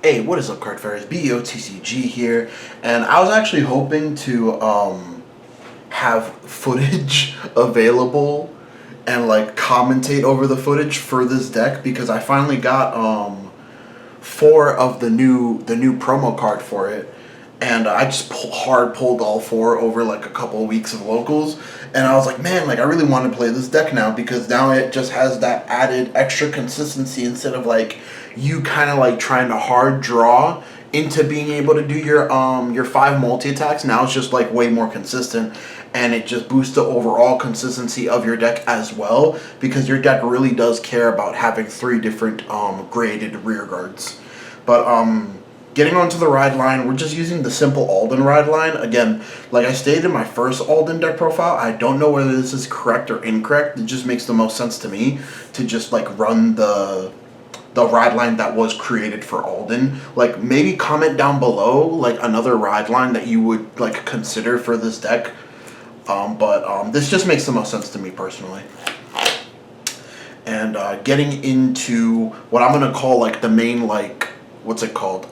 Hey, what is up, Cardfight? BOTCG here, and I was actually hoping to have footage available and like commentate over the footage for this deck because I finally got 4 of the new promo card for it, and I just hard pulled all 4 over like a couple of weeks of locals, and I was like, man, like I really want to play this deck now because now it just has that added extra consistency instead of like you kind of like trying to hard draw into being able to do your 5 multi attacks. Now it's just like way more consistent, and it just boosts the overall consistency of your deck as well because your deck really does care about having 3 different graded rear guards. But getting onto the ride line, we're just using the simple Alden ride line. Again, like I stated in my first Alden deck profile, I don't know whether this is correct or incorrect. It just makes the most sense to me to just like run the ride line that was created for Alden. Like maybe comment down below like another ride line that you would like consider for this deck. But this just makes the most sense to me personally. And getting into what I'm gonna call like the main like what's it called?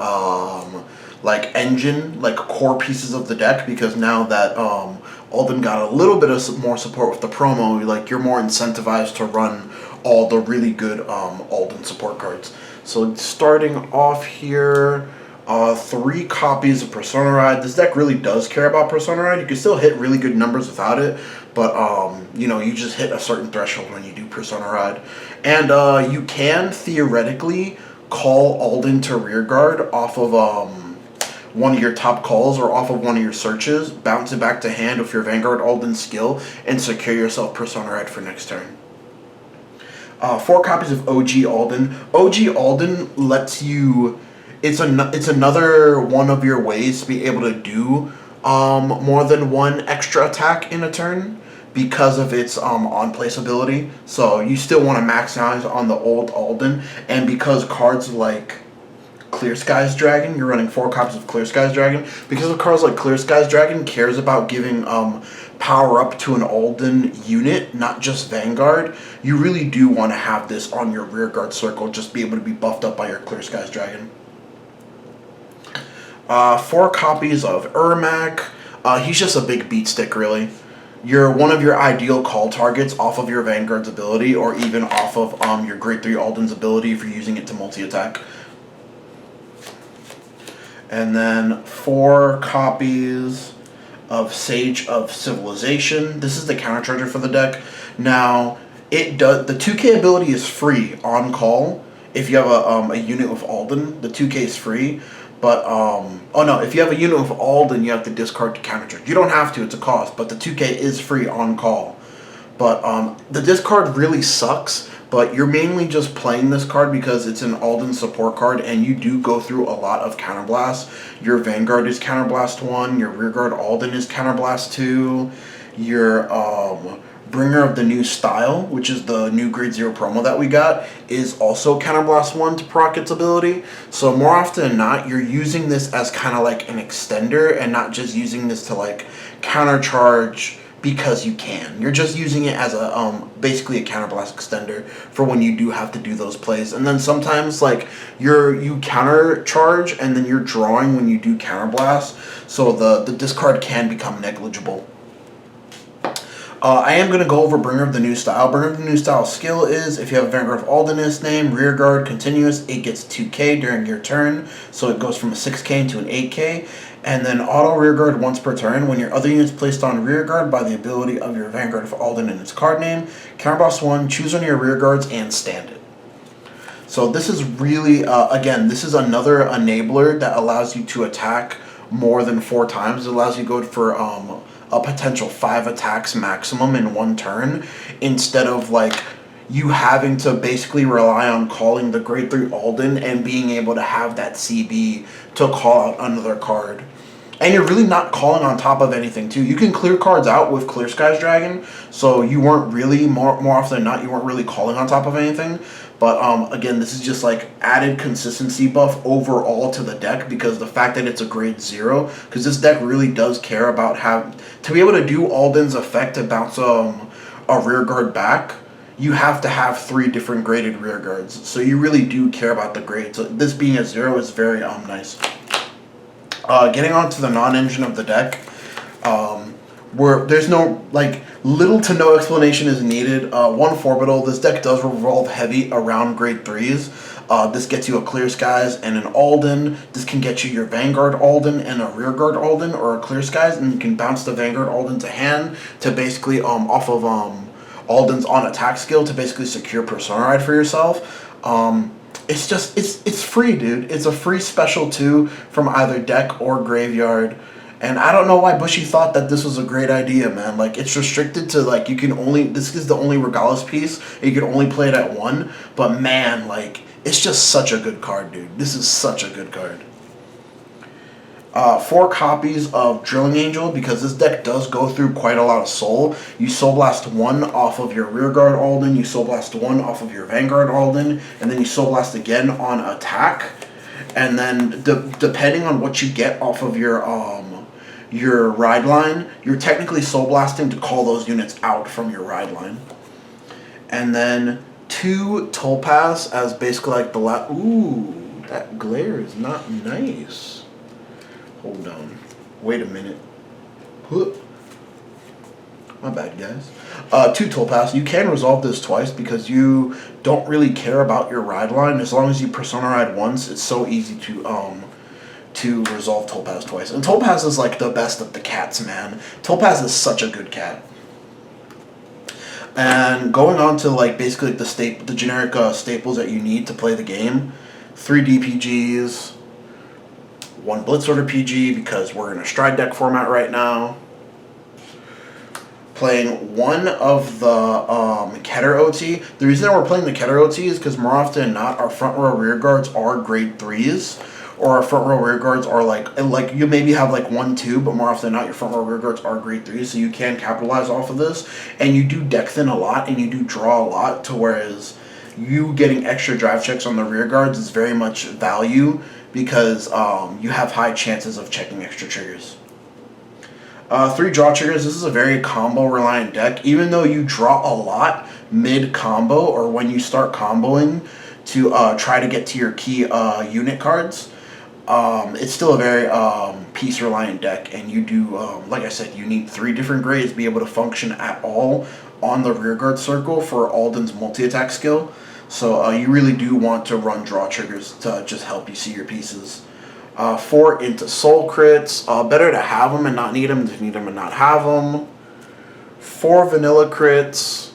Like engine, like core pieces of the deck, because now that Alden got a little bit of more support with the promo, like you're more incentivized to run all the really good Alden support cards. So starting off here, 3 copies of Persona Ride. This deck really does care about Persona Ride. You can still hit really good numbers without it, but you know, you just hit a certain threshold when you do Persona Ride. And you can theoretically call Alden to rearguard off of one of your top calls or off of one of your searches, bounce it back to hand with your Vanguard Alden skill, and secure yourself Persona Ride for next turn. 4 copies of OG Alden. OG Alden lets you, it's another one of your ways to be able to do more than one extra attack in a turn because of its on-place ability. So you still want to maximize on the old Alden, and because cards like Clear Skies Dragon, you're running 4 copies of Clear Skies Dragon, because of cards like Clear Skies Dragon cares about giving power up to an Alden unit, not just Vanguard, you really do want to have this on your rearguard circle, just be able to be buffed up by your Clear Skies Dragon. 4 copies of Ermac. He's just a big beat stick, really. You're one of your ideal call targets off of your Vanguard's ability, or even off of your Grade 3 Alden's ability if you're using it to multi-attack. And then 4 copies of Sage of Civilization. This is the countercharger for the deck. Now, it does, the 2K ability is free on call. If you have a unit with Alden, the 2K is free. But, oh no, if you have a unit with Alden, you have to discard to countercharge. You don't have to, it's a cost, but the 2K is free on call. But the discard really sucks, but you're mainly just playing this card because it's an Alden support card, and you do go through a lot of Counterblast. Your Vanguard is Counterblast 1, your Rearguard Alden is Counterblast 2, your Bringer of the New Style, which is the new Grade 0 promo that we got, is also Counterblast 1 to proc its ability. So more often than not, you're using this as kind of like an extender and not just using this to like countercharge because you can. You're just using it as a basically a counterblast extender for when you do have to do those plays. And then sometimes like you countercharge and then you're drawing when you do counterblast, so the discard can become negligible. I am going to go over Bringer of the New Style. Bringer of the New Style skill is, if you have a Vanguard of Aldenist name, Rearguard continuous, it gets 2k during your turn, so it goes from a 6k to an 8k. And then auto rearguard once per turn. When your other unit is placed on rearguard by the ability of your Vanguard of Alden and its card name, counterblast 1, choose one of your rearguards and stand it. So this is really, again, this is another enabler that allows you to attack more than 4 times. It allows you to go for a potential 5 attacks maximum in one turn, instead of like you having to basically rely on calling the Grade 3 Alden and being able to have that CB to call out another card. And you're really not calling on top of anything too. You can clear cards out with Clear Skies Dragon, so you weren't really, more often than not, you weren't really calling on top of anything. But again, this is just like added consistency buff overall to the deck, because the fact that it's a Grade 0, because this deck really does care about to be able to do Alden's effect to bounce a rear guard back. you have to have 3 different graded rear guards. So you really do care about the grade. So this being a 0 is very nice. Getting on to the non-engine of the deck, where there's no, like, little to no explanation is needed. 1 orbital, this deck does revolve heavy around grade 3s. This gets you a Clear Skies and an Alden. This can get you your Vanguard Alden and a Rearguard Alden, or a Clear Skies, and you can bounce the Vanguard Alden to hand to basically, off of Alden's on attack skill, to basically secure Persona Ride for yourself. It's just, it's free, dude. It's a free special 2 from either deck or graveyard. And I don't know why Bushy thought that this was a great idea, man. Like, it's restricted to, like, you can only, this is the only Regalis piece, and you can only play it at 1. But man, like, it's just such a good card, dude. This is such a good card. 4 copies of Drilling Angel, because this deck does go through quite a lot of soul. You Soul Blast 1 off of your Rearguard Alden, you Soul Blast 1 off of your Vanguard Alden, and then you Soul Blast again on attack. And then, depending on what you get off of your ride line, you're technically Soul Blasting to call those units out from your ride line. And then 2 Topaz as basically like the last. Ooh, that glare is not nice. Hold on. Wait a minute. My bad, guys. 2 Topaz. You can resolve this twice because you don't really care about your ride line. As long as you Persona Ride once, it's so easy to resolve Topaz twice. And Topaz is like the best of the cats, man. Topaz is such a good cat. And going on to like basically the generic staples that you need to play the game. 3 DPGs, 1 Blitz Order PG because we're in a Stride deck format right now. Playing 1 of the Keter OT. The reason that we're playing the Keter OT is because more often than not, our front row rear guards are grade 3s. Or our front row rear guards are like you maybe have like 1, 2, but more often than not, your front row rear guards are grade 3, so you can capitalize off of this. And you do deck thin a lot, and you do draw a lot, to whereas you getting extra drive checks on the rear guards is very much value, because you have high chances of checking extra triggers. 3 draw triggers. This is a very combo reliant deck. Even though you draw a lot mid combo, or when you start comboing to try to get to your key unit cards, it's still a very piece reliant deck, and you do, like I said, you need 3 different grades to be able to function at all on the rearguard circle for Alden's multi-attack skill. So you really do want to run draw triggers to just help you see your pieces. 4 into soul crits. Better to have them and not need them than need them and not have them. 4 vanilla crits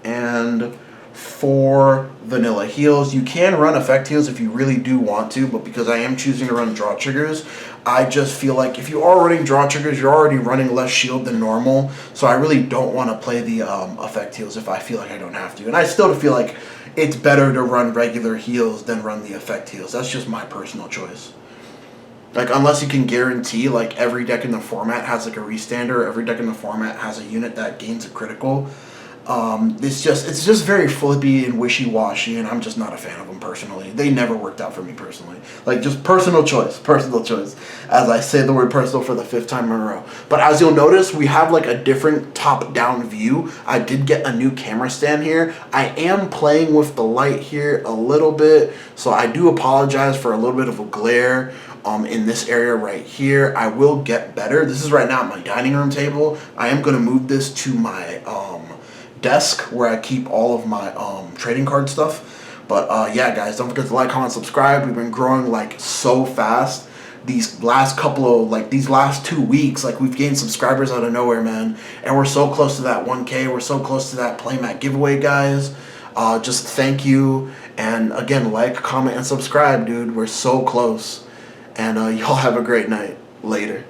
and 4 vanilla heals. You can run effect heals if you really do want to, but because I am choosing to run draw triggers, I just feel like if you are running draw triggers, you're already running less shield than normal, so I really don't want to play the effect heals if I feel like I don't have to. And I still feel like it's better to run regular heals than run the effect heals. That's just my personal choice. Like, unless you can guarantee, like, every deck in the format has, like, a restander, every deck in the format has a unit that gains a critical. It's just very flippy and wishy-washy, and I'm just not a fan of them personally. They never worked out for me personally. Like, just personal choice, as I say the word personal for the 5th time in a row. But as you'll notice, we have, like, a different top-down view. I did get a new camera stand here. I am playing with the light here a little bit, so I do apologize for a little bit of a glare in this area right here. I will get better. This is right now my dining room table. I am going to move this to my desk where I keep all of my trading card stuff. But yeah, guys, don't forget to like, comment, subscribe. We've been growing like so fast. These last these last 2 weeks, like, we've gained subscribers out of nowhere, man. And we're so close to that 1K. We're so close to that playmat giveaway, guys. Just thank you. And again, like, comment, and subscribe, dude. We're so close. And y'all have a great night. Later.